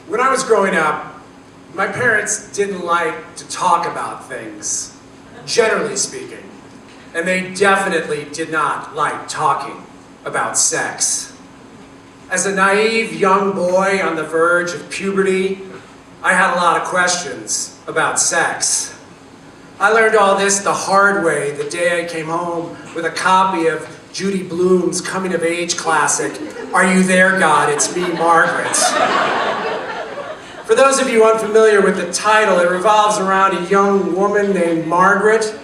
When I was growing up, my parents didn't like to talk about things, generally speaking. And they definitely did not like talking about sex. As a naive young boy on the verge of puberty, I had a lot of questions about sex. I learned all this the hard way the day I came home with a copy of Judy Blume's coming-of-age classic, Are You There, God? It's Me, Margaret. For those of you unfamiliar with the title, it revolves around a young woman named Margaret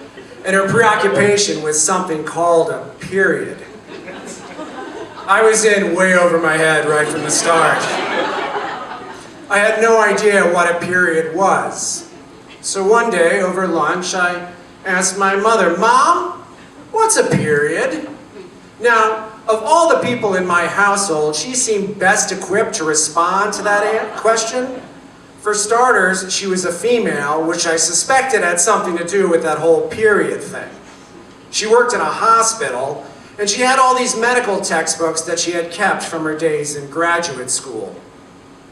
and her preoccupation with something called a period. I was in way over my head right from the start. I had no idea what a period was. So one day, over lunch, I asked my mother, "Mom, what's a period?" Now, of all the people in my household, she seemed best equipped to respond to that question. For starters, she was a female, which I suspected had something to do with that whole period thing. She worked in a hospital, and she had all these medical textbooks that she had kept from her days in graduate school.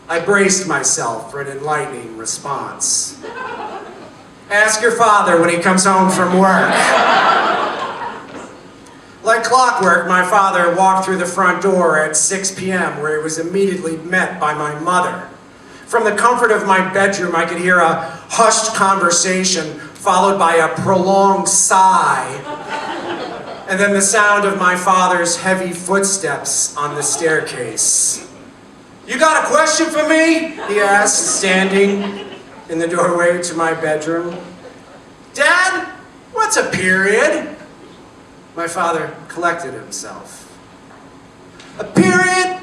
I braced myself for an enlightening response. Ask your father when he comes home from work. Like clockwork, my father walked through the front door at 6 p.m., where he was immediately met by my mother. From the comfort of my bedroom, I could hear a hushed conversation followed by a prolonged sigh, and then the sound of my father's heavy footsteps on the staircase. "You got a question for me?" he asked, standing in the doorway to my bedroom. "Dad, what's a period?" My father collected himself. "A period?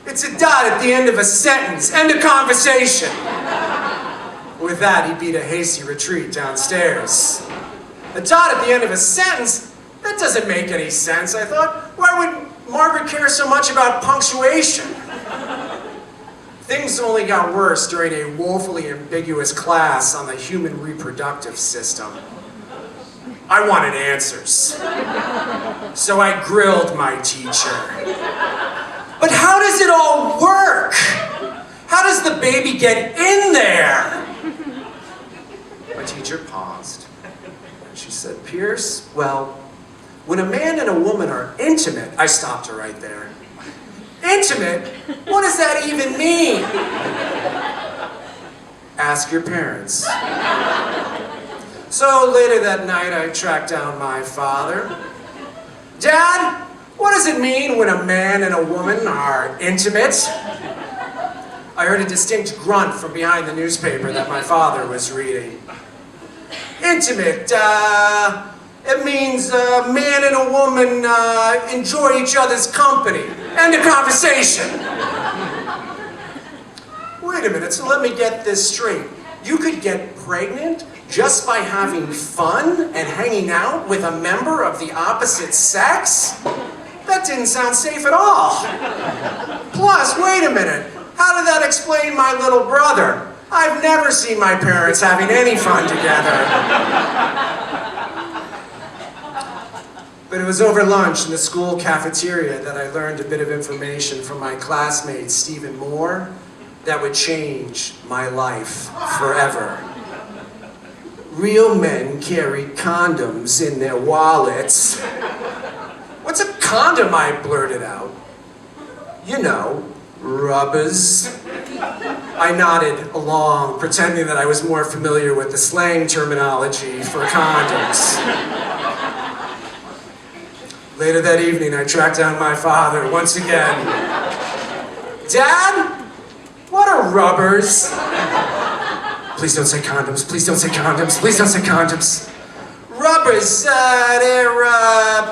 It's a dot at the end of a sentence. End of conversation." With that, he beat a hasty retreat downstairs. A dot at the end of a sentence? That doesn't make any sense, I thought. Why would Margaret care so much about punctuation? Things only got worse during a woefully ambiguous class on the human reproductive system. I wanted answers. So I grilled my teacher. "But how does it all work? How does the baby get in there?" My teacher paused. She said, "Pierce, well, when a man and a woman are intimate," I stopped her right there. "Intimate? What does that even mean?" "Ask your parents." So later that night, I tracked down my father. "Dad, what does it mean when a man and a woman are intimate?" I heard a distinct grunt from behind the newspaper that my father was reading. "Intimate, it means a man and a woman enjoy each other's company. End of conversation." Wait a minute, so let me get this straight. You could get pregnant just by having fun and hanging out with a member of the opposite sex? That didn't sound safe at all. Plus, wait a minute, how did that explain my little brother? I've never seen my parents having any fun together. But it was over lunch in the school cafeteria that I learned a bit of information from my classmate, Stephen Moore, that would change my life forever. Real men carry condoms in their wallets. "What's a condom?" I blurted out. "You know, rubbers." I nodded along, pretending that I was more familiar with the slang terminology for condoms. Later that evening, I tracked down my father once again. "Dad, what are rubbers?" "Please don't say condoms, please don't say condoms, please don't say condoms." "Rubbers, they're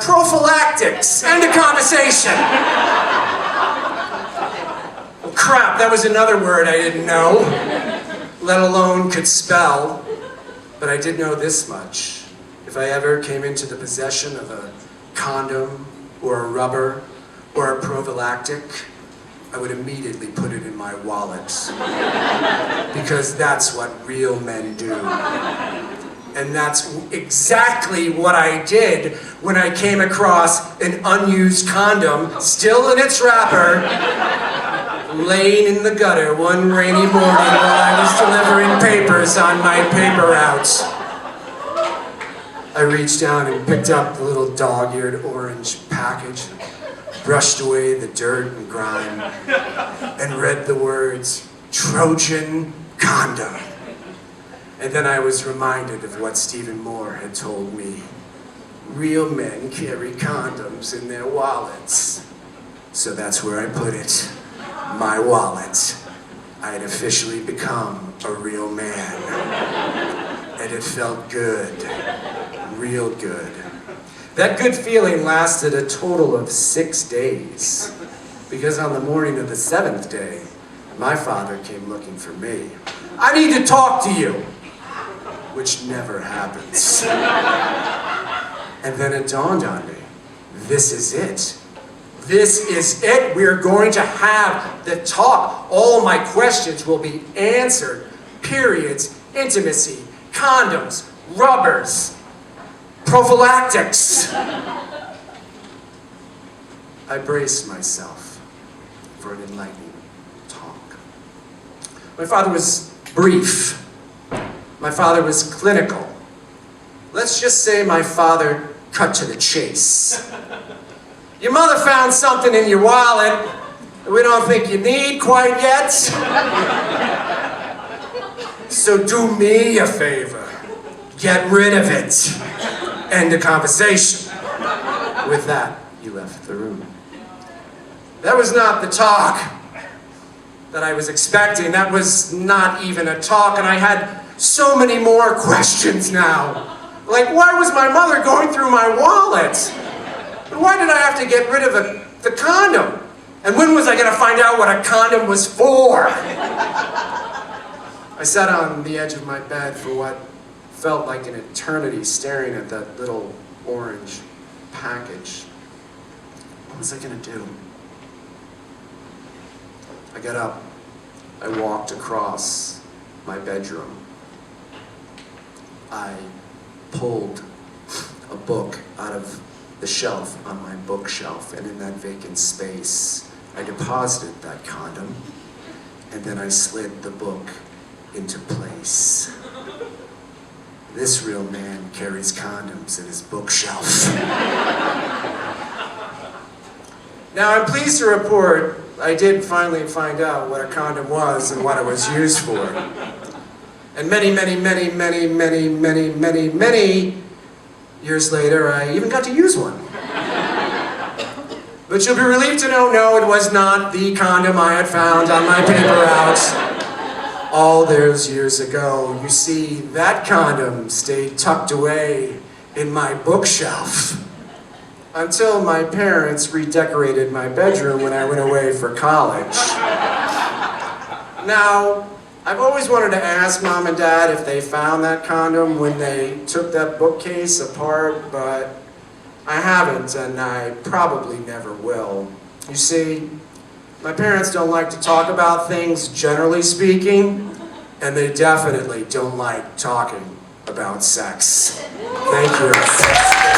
prophylactics. End of conversation." Oh, crap, that was another word I didn't know, let alone could spell. But I did know this much. If I ever came into the possession of a condom or a rubber or a prophylactic, I would immediately put it in my wallet. Because that's what real men do. And that's exactly what I did when I came across an unused condom, still in its wrapper, laying in the gutter one rainy morning while I was delivering papers on my paper route. I reached down and picked up the little dog-eared orange package, brushed away the dirt and grime, and read the words, Trojan condom. And then I was reminded of what Stephen Moore had told me. Real men carry condoms in their wallets. So that's where I put it, my wallet. I had officially become a real man. And it felt good, real good. That good feeling lasted a total of 6 days. Because on the morning of the 7th day, my father came looking for me. I need to talk to you, which never happens. And then it dawned on me, this is it. This is it. We're going to have the talk. All my questions will be answered. Periods, intimacy, condoms, rubbers, prophylactics. I braced myself for an enlightening talk. My father was brief. My father was clinical. Let's just say my father cut to the chase. Your mother found something in your wallet that we don't think you need quite yet. So do me a favor. Get rid of it. End the conversation. With that, he left the room. That was not the talk that I was expecting. That was not even a talk, and I had so many more questions now. Like, why was my mother going through my wallet? And why did I have to get rid of the condom? And when was I going to find out what a condom was for? I sat on the edge of my bed for what felt like an eternity, staring at that little orange package. What was I going to do? I got up. I walked across my bedroom. I pulled a book out of the shelf on my bookshelf, and in that vacant space, I deposited that condom, and then I slid the book into place. This real man carries condoms in his bookshelf. Now, I'm pleased to report I did finally find out what a condom was and what it was used for. And many years later, I even got to use one. But you'll be relieved to know, no, it was not the condom I had found on my paper route all those years ago. You see, that condom stayed tucked away in my bookshelf until my parents redecorated my bedroom when I went away for college. Now, I've always wanted to ask Mom and Dad if they found that condom when they took that bookcase apart, but I haven't, and I probably never will. You see, my parents don't like to talk about things, generally speaking, and they definitely don't like talking about sex. Thank you.